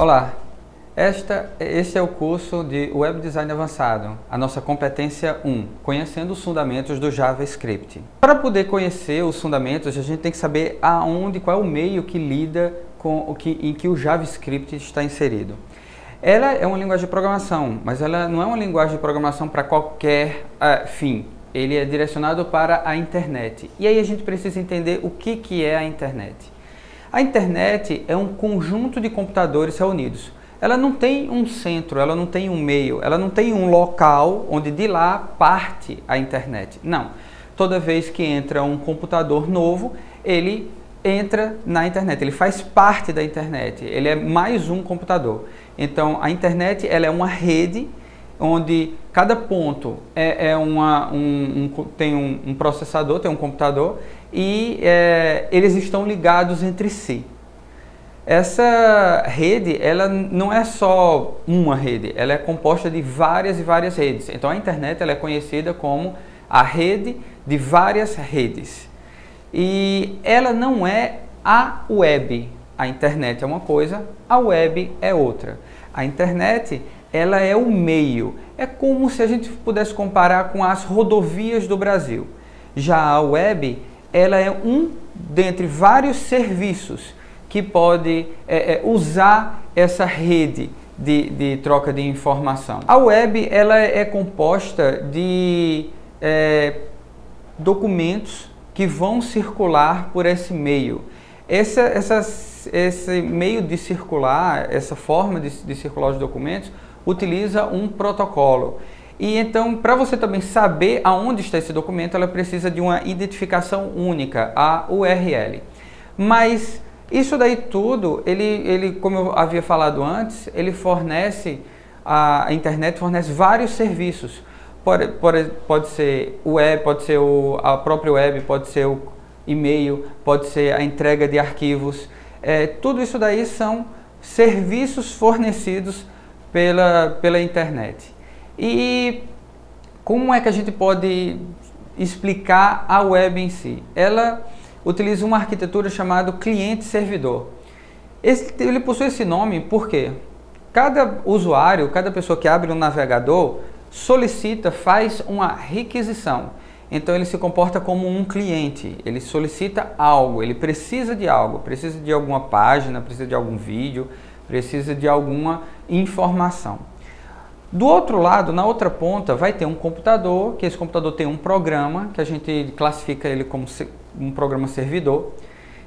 Olá, este é o curso de Web Design Avançado, a nossa competência 1, conhecendo os fundamentos do JavaScript. Para poder conhecer os fundamentos, a gente tem que saber qual é o meio que lida com em que o JavaScript está inserido. Ela é uma linguagem de programação, mas ela não é uma linguagem de programação para qualquer fim. Ele é direcionado para a internet. E aí a gente precisa entender o que é a internet. A internet é um conjunto de computadores reunidos. Ela não tem um centro, ela não tem um meio, ela não tem um local onde de lá parte a internet. Não. Toda vez que entra um computador novo, ele entra na internet, ele faz parte da internet, ele é mais um computador. Então a internet ela é uma rede onde cada ponto tem um processador, tem um computador e eles estão ligados entre si. Essa rede, ela não é só uma rede, ela é composta de várias e várias redes. Então a internet ela é conhecida como a rede de várias redes. E ela não é a web. A internet é uma coisa, a web é outra. A internet ela é o meio. É como se a gente pudesse comparar com as rodovias do Brasil. Já a web, ela é um dentre vários serviços que pode usar essa rede de troca de informação. A web ela é composta de documentos que vão circular por esse meio. Esse meio de circular, essa forma de circular os documentos, utiliza um protocolo. E então, para você também saber aonde está esse documento, ela precisa de uma identificação única, a URL. Mas isso daí tudo, ele como eu havia falado antes, a internet fornece vários serviços. Pode ser web, pode ser a própria web, pode ser o e-mail, pode ser a entrega de arquivos. Tudo isso daí são serviços fornecidos pela internet. E como é que a gente pode explicar a web em si? Ela utiliza uma arquitetura chamada cliente-servidor. Ele possui esse nome porque cada usuário, cada pessoa que abre um navegador, faz uma requisição. Então ele se comporta como um cliente, ele solicita algo, ele precisa de algo, precisa de alguma página, precisa de algum vídeo, precisa de alguma informação. Do outro lado, na outra ponta, vai ter um computador, que esse computador tem um programa, que a gente classifica ele como um programa servidor,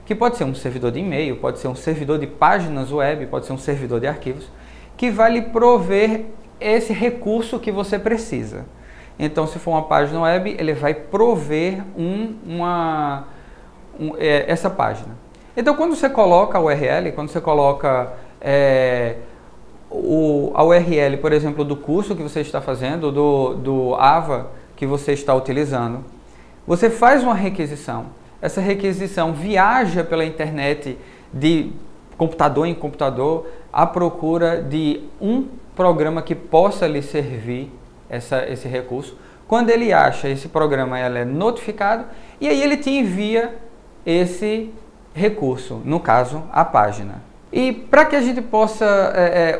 que pode ser um servidor de e-mail, pode ser um servidor de páginas web, pode ser um servidor de arquivos, que vai lhe prover esse recurso que você precisa. Então, se for uma página web, ele vai prover essa página. Então, quando você coloca a URL, quando você coloca a URL, por exemplo, do curso que você está fazendo, do AVA que você está utilizando, você faz uma requisição. Essa requisição viaja pela internet de computador em computador à procura de um programa que possa lhe servir esse recurso. Quando ele acha esse programa, ele é notificado e aí ele te envia esse recurso, no caso, a página. E para que a gente possa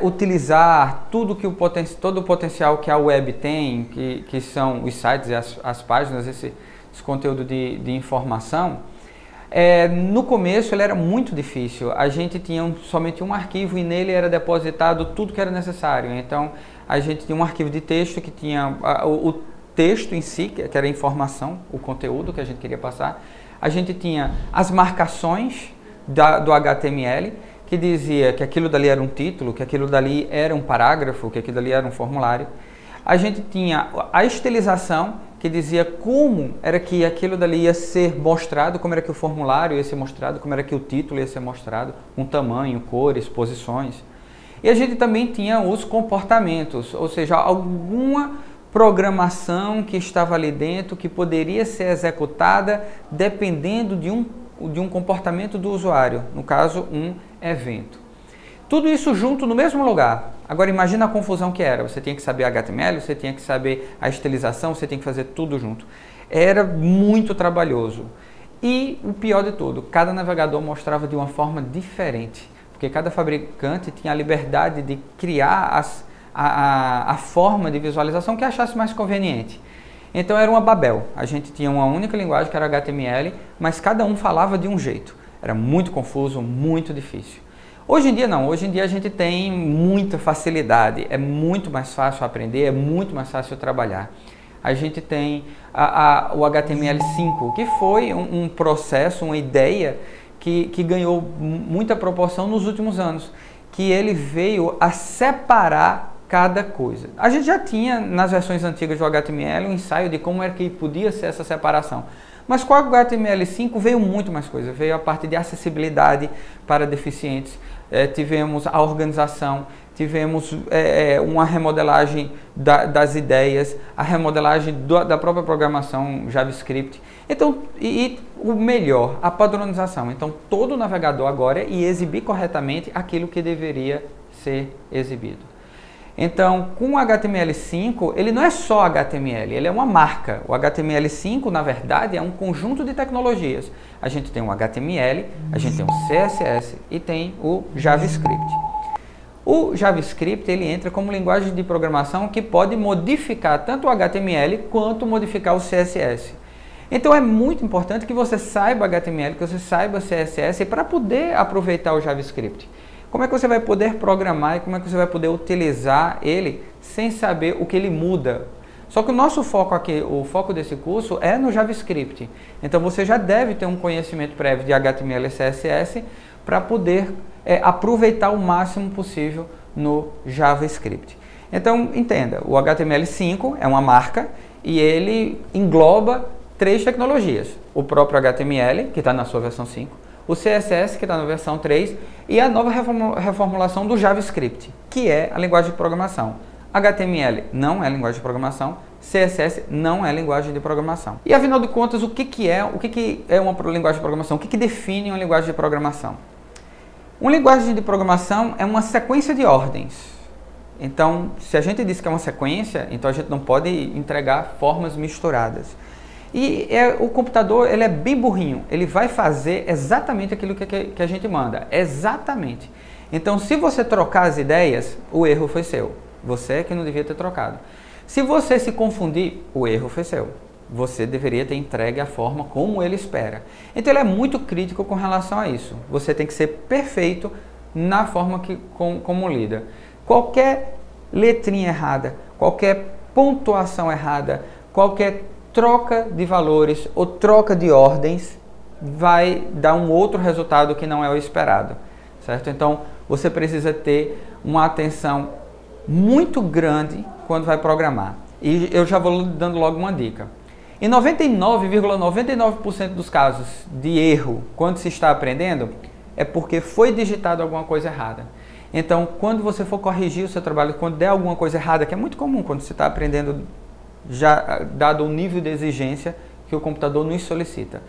utilizar todo o potencial que a web tem, que são os sites e as páginas, esse conteúdo de informação, no começo ele era muito difícil. A gente tinha somente um arquivo e nele era depositado tudo que era necessário. Então a gente tinha um arquivo de texto que tinha o texto em si, que era a informação, o conteúdo que a gente queria passar. A gente tinha as marcações do HTML, que dizia que aquilo dali era um título, que aquilo dali era um parágrafo, que aquilo dali era um formulário. A gente tinha a estilização, que dizia como era que aquilo dali ia ser mostrado, como era que o formulário ia ser mostrado, como era que o título ia ser mostrado, com tamanho, cores, posições. E a gente também tinha os comportamentos, ou seja, alguma programação que estava ali dentro que poderia ser executada dependendo de um comportamento do usuário, no caso, um evento. Tudo isso junto no mesmo lugar. Agora imagina a confusão que era. Você tinha que saber HTML, você tinha que saber a estilização, você tinha que fazer tudo junto. Era muito trabalhoso. E o pior de tudo, cada navegador mostrava de uma forma diferente. porque cada fabricante tinha a liberdade de criar a forma de visualização que achasse mais conveniente. Então era uma Babel, a gente tinha uma única linguagem que era HTML, mas cada um falava de um jeito. Era muito confuso, muito difícil. Hoje em dia não, hoje em dia a gente tem muita facilidade, é muito mais fácil aprender, é muito mais fácil trabalhar. A gente tem o HTML5, que foi um processo, uma ideia que ganhou muita proporção nos últimos anos, que ele veio a separar cada coisa. A gente já tinha nas versões antigas do HTML um ensaio de como era que podia ser essa separação. Mas com o HTML5 veio muito mais coisa, veio a parte de acessibilidade para deficientes, tivemos a organização, tivemos uma remodelagem das ideias, a remodelagem da própria programação JavaScript. Então, e o melhor, a padronização. Então, todo navegador agora ia exibir corretamente aquilo que deveria ser exibido. Então, com o HTML5, ele não é só HTML, ele é uma marca. O HTML5, na verdade, é um conjunto de tecnologias. A gente tem o HTML, a gente tem o CSS e tem o JavaScript. O JavaScript, ele entra como linguagem de programação que pode modificar tanto o HTML quanto modificar o CSS. Então, é muito importante que você saiba HTML, que você saiba CSS para poder aproveitar o JavaScript. Como é que você vai poder programar e como é que você vai poder utilizar ele sem saber o que ele muda? Só que o nosso foco aqui, o foco desse curso é no JavaScript. Então você já deve ter um conhecimento prévio de HTML e CSS para poder aproveitar o máximo possível no JavaScript. Então entenda, o HTML5 é uma marca e ele engloba 3 tecnologias. O próprio HTML, que está na sua versão 5. O CSS, que está na versão 3, e a nova reformulação do JavaScript, que é a linguagem de programação. HTML não é linguagem de programação, CSS não é linguagem de programação. E afinal de contas, o que é uma linguagem de programação? O que define uma linguagem de programação? Uma linguagem de programação é uma sequência de ordens. Então, se a gente diz que é uma sequência, então a gente não pode entregar formas misturadas. E o computador, ele é bem burrinho, ele vai fazer exatamente aquilo que a gente manda, exatamente. Então, se você trocar as ideias, o erro foi seu, você que não devia ter trocado. Se você se confundir, o erro foi seu, você deveria ter entregue a forma como ele espera. Então, ele é muito crítico com relação a isso, você tem que ser perfeito na forma como lida. Qualquer letrinha errada, qualquer pontuação errada, qualquer troca de valores ou troca de ordens vai dar um outro resultado que não é o esperado, certo? Então, você precisa ter uma atenção muito grande quando vai programar. E eu já vou dando logo uma dica. Em 99,99% dos casos de erro, quando se está aprendendo, é porque foi digitado alguma coisa errada. Então, quando você for corrigir o seu trabalho, quando der alguma coisa errada, que é muito comum quando você está aprendendo, já dado o nível de exigência que o computador nos solicita,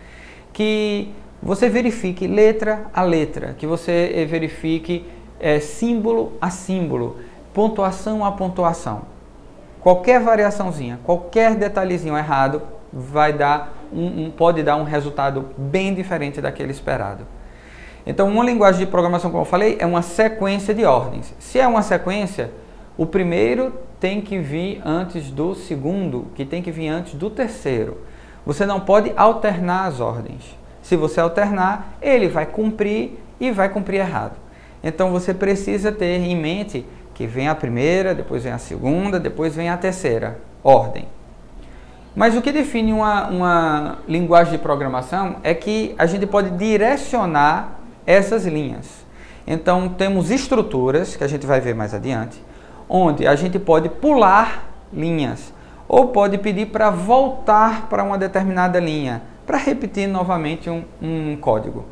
que você verifique letra a letra, que você verifique símbolo a símbolo, pontuação a pontuação. Qualquer variaçãozinha, qualquer detalhezinho errado pode dar um resultado bem diferente daquele esperado. Então, uma linguagem de programação, como eu falei, é uma sequência de ordens. Se é uma sequência, o primeiro tem que vir antes do segundo, que tem que vir antes do terceiro. Você não pode alternar as ordens. Se você alternar, ele vai cumprir e vai cumprir errado. Então você precisa ter em mente que vem a primeira, depois vem a segunda, depois vem a terceira ordem. Mas o que define uma linguagem de programação é que a gente pode direcionar essas linhas. Então temos estruturas, que a gente vai ver mais adiante, onde a gente pode pular linhas ou pode pedir para voltar para uma determinada linha, para repetir novamente um código.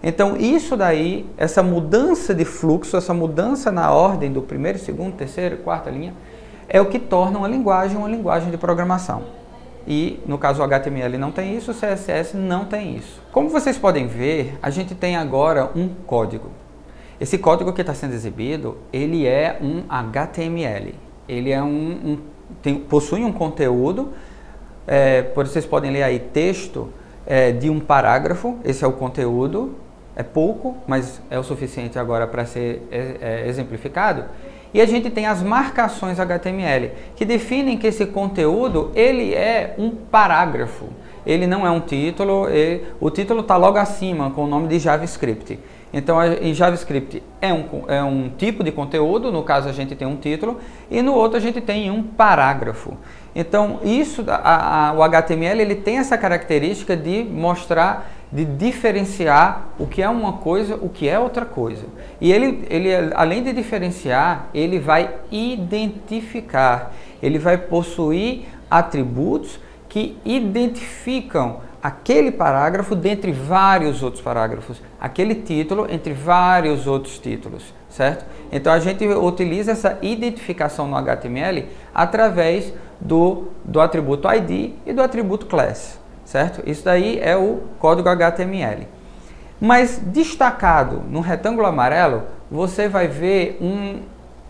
Então isso daí, essa mudança de fluxo, essa mudança na ordem do primeiro, segundo, terceiro, quarta linha, é o que torna uma linguagem de programação. E no caso o HTML não tem isso, o CSS não tem isso. Como vocês podem ver, a gente tem agora um código. Esse código que está sendo exibido, ele é um HTML. Ele é possui um conteúdo, vocês podem ler aí texto de um parágrafo, esse é o conteúdo, é pouco, mas é o suficiente agora para ser exemplificado. E a gente tem as marcações HTML, que definem que esse conteúdo ele é um parágrafo. Ele não é um título, o título está logo acima com o nome de JavaScript. Então, em JavaScript é um tipo de conteúdo, no caso a gente tem um título, e no outro a gente tem um parágrafo. Então, o HTML ele tem essa característica de mostrar, de diferenciar o que é uma coisa, o que é outra coisa. E ele além de diferenciar, ele vai identificar, ele vai possuir atributos que identificam aquele parágrafo dentre vários outros parágrafos, aquele título entre vários outros títulos, certo? Então a gente utiliza essa identificação no HTML através do atributo ID e do atributo class, certo? Isso daí é o código HTML. Mas destacado no retângulo amarelo, você vai ver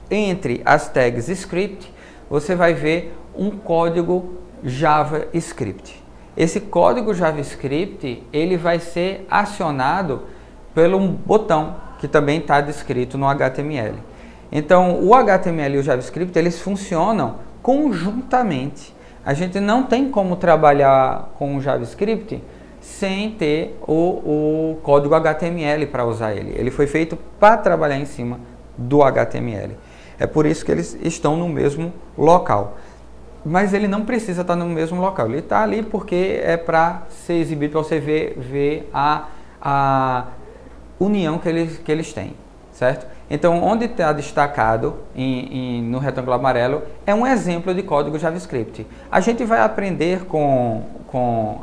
entre as tags script, você vai ver um código JavaScript. Esse código JavaScript ele vai ser acionado pelo botão que também está descrito no HTML. Então, o HTML e o JavaScript eles funcionam conjuntamente. A gente não tem como trabalhar com o JavaScript sem ter o código HTML para usar ele. Ele foi feito para trabalhar em cima do HTML. É por isso que eles estão no mesmo local. Mas ele não precisa estar no mesmo local. Ele está ali porque é para ser exibido, para você ver a união que eles têm, certo? Então, onde está destacado no retângulo amarelo é um exemplo de código JavaScript. A gente vai aprender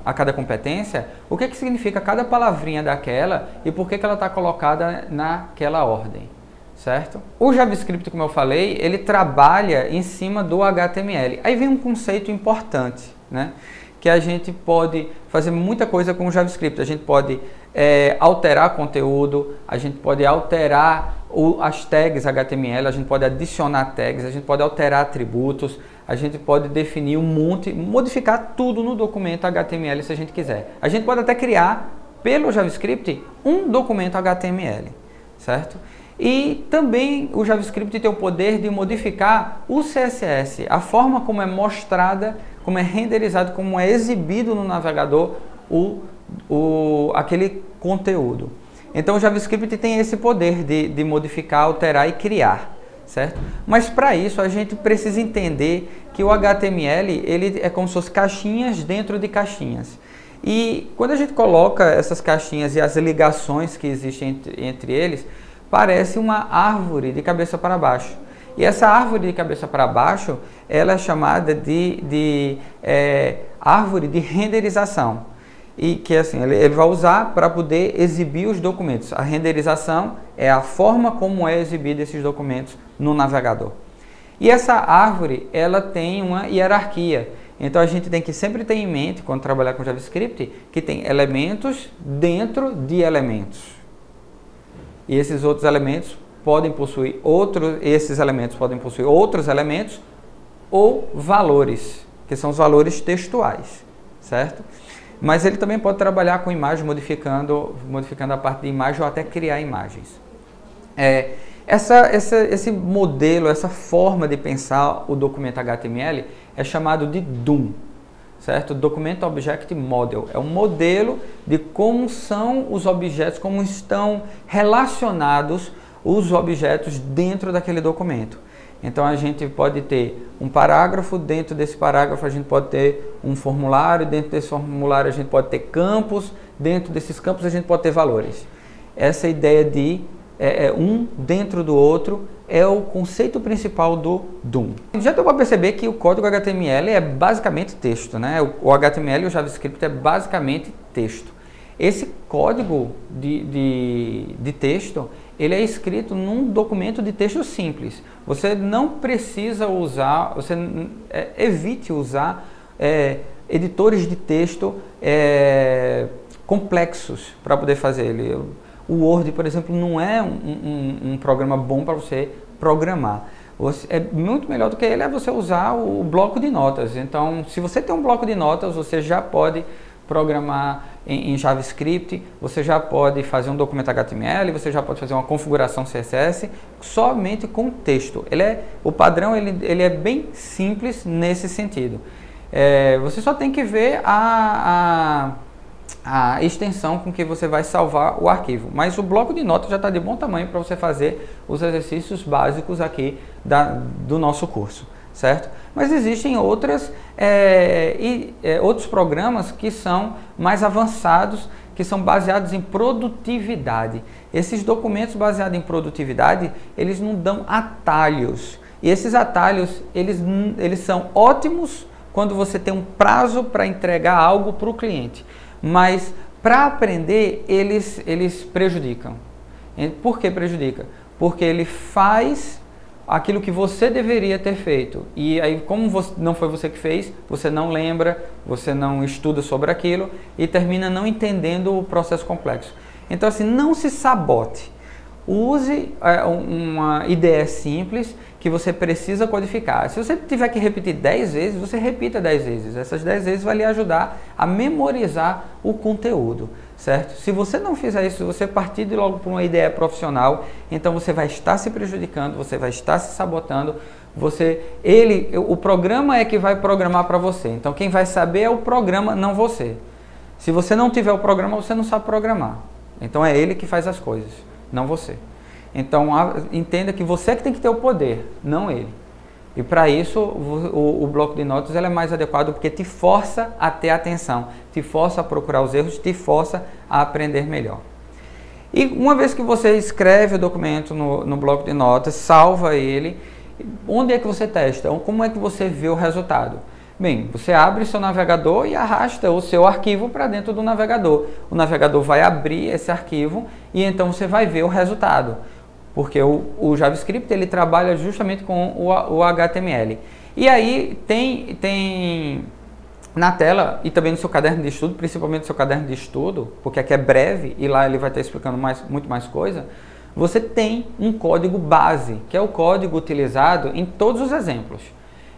a cada competência o que significa cada palavrinha daquela e por que ela está colocada naquela ordem. Certo? O JavaScript, como eu falei, ele trabalha em cima do HTML. Aí vem um conceito importante, né? Que a gente pode fazer muita coisa com o JavaScript. A gente pode alterar conteúdo, a gente pode alterar as tags HTML, a gente pode adicionar tags, a gente pode alterar atributos, a gente pode definir modificar tudo no documento HTML se a gente quiser. A gente pode até criar, pelo JavaScript, um documento HTML, certo? E também o JavaScript tem o poder de modificar o CSS, a forma como é mostrada, como é renderizado, como é exibido no navegador aquele conteúdo. Então o JavaScript tem esse poder de modificar, alterar e criar, certo? Mas para isso a gente precisa entender que o HTML ele é como se fossem caixinhas dentro de caixinhas. E quando a gente coloca essas caixinhas e as ligações que existem entre eles, parece uma árvore de cabeça para baixo. E essa árvore de cabeça para baixo, ela é chamada de árvore de renderização. E que assim, ele vai usar para poder exibir os documentos. A renderização é a forma como é exibido esses documentos no navegador. E essa árvore, ela tem uma hierarquia. Então a gente tem que sempre ter em mente, quando trabalhar com JavaScript, que tem elementos dentro de elementos. E esses outros elementos podem possuir outros elementos ou valores, que são os valores textuais, certo? Mas ele também pode trabalhar com imagem, modificando a parte de imagem ou até criar imagens. Esse modelo, essa forma de pensar o documento HTML é chamado de DOM. Certo? Document Object Model é um modelo de como são os objetos, como estão relacionados os objetos dentro daquele documento. Então a gente pode ter um parágrafo, dentro desse parágrafo a gente pode ter um formulário, dentro desse formulário a gente pode ter campos, dentro desses campos a gente pode ter valores. Essa ideia de um dentro do outro é o conceito principal do DOM. Já deu para perceber que o código HTML é basicamente texto, né? O HTML e o JavaScript é basicamente texto. Esse código de texto, ele é escrito num documento de texto simples. Você não precisa usar, evite usar editores de texto complexos para poder fazer ele. O Word, por exemplo, não é um programa bom para você programar. É muito melhor do que ele você usar o bloco de notas. Então, se você tem um bloco de notas, você já pode programar em JavaScript, você já pode fazer um documento HTML, você já pode fazer uma configuração CSS somente com texto. O padrão ele é bem simples nesse sentido. Você só tem que ver a extensão com que você vai salvar o arquivo. Mas o bloco de notas já está de bom tamanho para você fazer os exercícios básicos aqui do nosso curso, certo? Mas existem outros programas que são mais avançados, que são baseados em produtividade. Esses documentos baseados em produtividade, eles não dão atalhos. E esses atalhos, eles são ótimos quando você tem um prazo para entregar algo para o cliente. Mas para aprender, eles prejudicam. Por que prejudica? Porque ele faz aquilo que você deveria ter feito. E aí, como não foi você que fez, você não lembra, você não estuda sobre aquilo e termina não entendendo o processo complexo. Então, assim, não se sabote. Use uma ideia simples que você precisa codificar. Se você tiver que repetir 10 vezes, você repita 10 vezes. Essas 10 vezes vai lhe ajudar a memorizar o conteúdo, certo? Se você não fizer isso, você partir de logo para uma ideia profissional, então você vai estar se prejudicando, você vai estar se sabotando. O programa é que vai programar para você. Então quem vai saber é o programa, não você. Se você não tiver o programa, você não sabe programar. Então é ele que faz as coisas, não você. Então entenda que você que tem que ter o poder, não ele. E para isso o bloco de notas é mais adequado porque te força a ter atenção, te força a procurar os erros, te força a aprender melhor. E uma vez que você escreve o documento no bloco de notas, salva ele, onde é que você testa? Como é que você vê o resultado? Bem, você abre seu navegador e arrasta o seu arquivo para dentro do navegador. O navegador vai abrir esse arquivo e então você vai ver o resultado. Porque o JavaScript ele trabalha justamente com o HTML. E aí tem na tela e também no seu caderno de estudo, principalmente no seu caderno de estudo, porque aqui é breve e lá ele vai estar explicando muito mais coisa, você tem um código base, que é o código utilizado em todos os exemplos.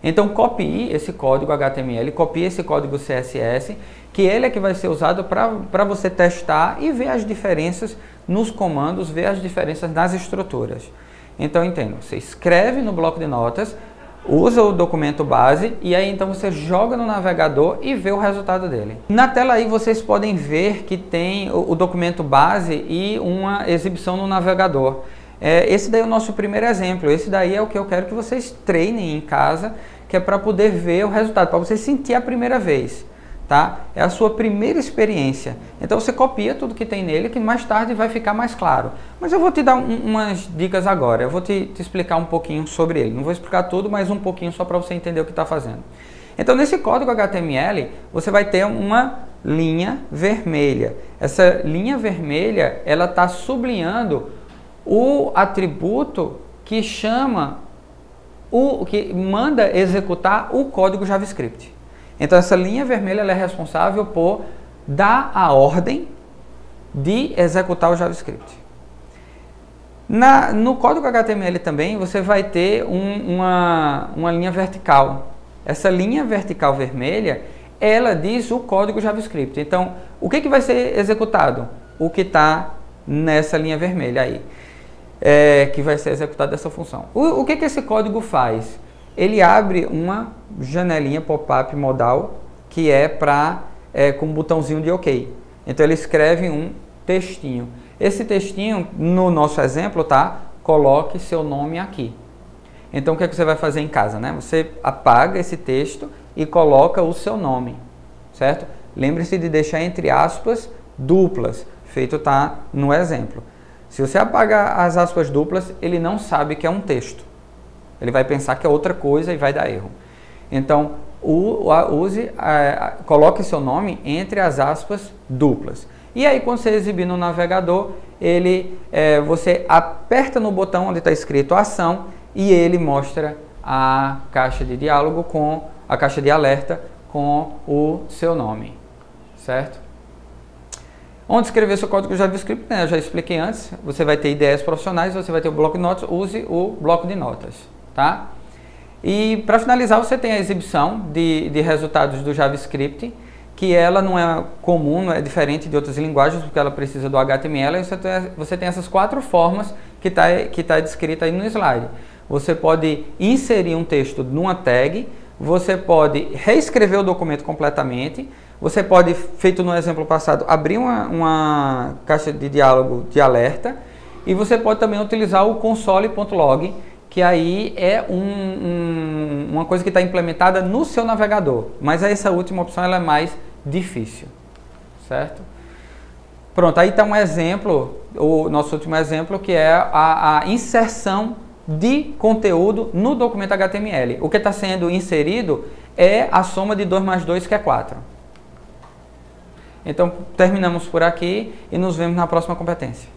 Então copie esse código HTML, copie esse código CSS, que ele é que vai ser usado para você testar e ver as diferenças nos comandos, ver as diferenças nas estruturas. Então entenda, você escreve no bloco de notas, usa o documento base e aí então você joga no navegador e vê o resultado dele. Na tela aí vocês podem ver que tem o documento base e uma exibição no navegador. Esse daí é o nosso primeiro exemplo, esse daí é o que eu quero que vocês treinem em casa, que é para poder ver o resultado, para você sentir a primeira vez, tá? É a sua primeira experiência. Então você copia tudo que tem nele, que mais tarde vai ficar mais claro. Mas eu vou te dar umas dicas agora, eu vou te explicar um pouquinho sobre ele. Não vou explicar tudo, mas um pouquinho só para você entender o que está fazendo. Então nesse código HTML, você vai ter uma linha vermelha. Essa linha vermelha, ela está sublinhando o atributo que que manda executar o código JavaScript. Então essa linha vermelha ela é responsável por dar a ordem de executar o JavaScript. No código HTML também você vai ter uma linha vertical. Essa linha vertical vermelha, ela diz o código JavaScript. Então o que vai ser executado? O que está nessa linha vermelha aí. Que vai ser executado dessa função. O que esse código faz? Ele abre uma janelinha pop-up modal que é com um botãozinho de OK. Então ele escreve um textinho. Esse textinho, no nosso exemplo, tá? Coloque seu nome aqui. Então o que você vai fazer em casa, né? Você apaga esse texto e coloca o seu nome, certo? Lembre-se de deixar entre aspas duplas, feito tá no exemplo. Se você apagar as aspas duplas, ele não sabe que é um texto. Ele vai pensar que é outra coisa e vai dar erro. Então, coloque seu nome entre as aspas duplas. E aí, quando você exibir no navegador, você aperta no botão onde está escrito ação e ele mostra a caixa de diálogo a caixa de alerta com o seu nome, certo? Onde escrever seu código JavaScript, né? Eu já expliquei antes, você vai ter ideias profissionais, você vai ter o bloco de notas, use o bloco de notas, tá? E para finalizar, você tem a exibição de resultados do JavaScript, que ela não é comum, não é diferente de outras linguagens, porque ela precisa do HTML, e você tem essas 4 formas que tá descrita aí no slide. Você pode inserir um texto numa tag, você pode reescrever o documento completamente, você pode, feito no exemplo passado, abrir uma caixa de diálogo de alerta, e você pode também utilizar o console.log, que aí é uma coisa que está implementada no seu navegador. Mas essa última opção ela é mais difícil, certo? Pronto, aí está um exemplo, o nosso último exemplo, que é a inserção de conteúdo no documento HTML. O que está sendo inserido é a soma de 2 mais 2, que é 4. Então, terminamos por aqui e nos vemos na próxima competência.